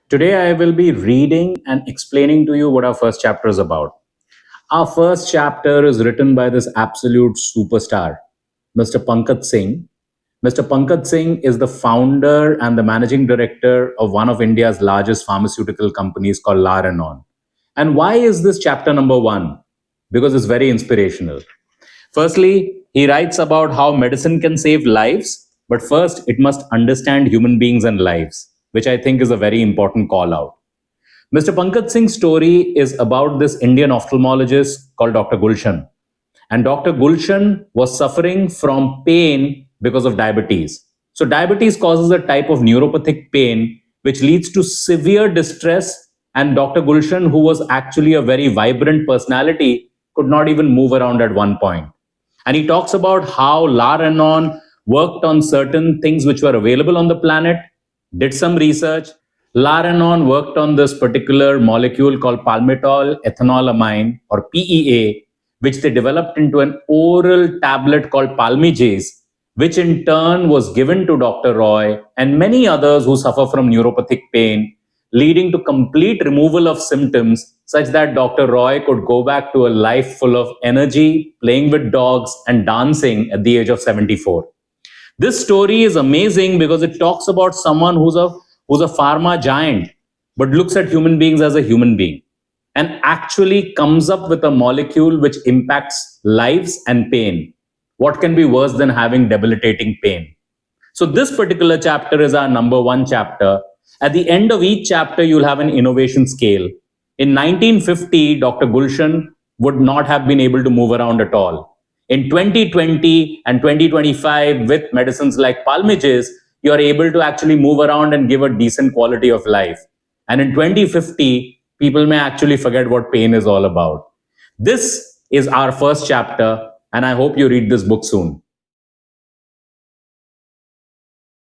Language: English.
Today, I will be reading and explaining to you what our first chapter is about. Our first chapter is written by this absolute superstar, Mr. Pankaj Singh. Mr. Pankaj Singh is the founder and the managing director of one of India's largest pharmaceutical companies called Renon. And why is this chapter number one? Because it's very inspirational. Firstly, he writes about how medicine can save lives, but first it must understand human beings and lives, which I think is a very important call out. Mr. Pankaj Singh's story is about this Indian ophthalmologist called Dr. Gulshan. And Dr. Gulshan was suffering from pain because of diabetes. So, diabetes causes a type of neuropathic pain which leads to severe distress. And Dr. Gulshan, who was actually a very vibrant personality, could not even move around at one point. And he talks about how La Renon worked on certain things which were available on the planet, did some research. La Renon worked on this particular molecule called palmitol ethanolamine, or PEA, which they developed into an oral tablet called Palmigase, which in turn was given to Dr. Roy and many others who suffer from neuropathic pain, leading to complete removal of symptoms such that Dr. Roy could go back to a life full of energy, playing with dogs, and dancing at the age of 74. This story is amazing because it talks about someone who's a pharma giant, but looks at human beings as a human being and actually comes up with a molecule which impacts lives and pain. What can be worse than having debilitating pain? So, this particular chapter is our number one chapter. At the end of each chapter, you'll have an innovation scale. In 1950, Dr. Gulshan would not have been able to move around at all. In 2020 and 2025, with medicines like Palmigase, you are able to actually move around and give a decent quality of life. And in 2050, people may actually forget what pain is all about. This is our first chapter, and I hope you read this book soon.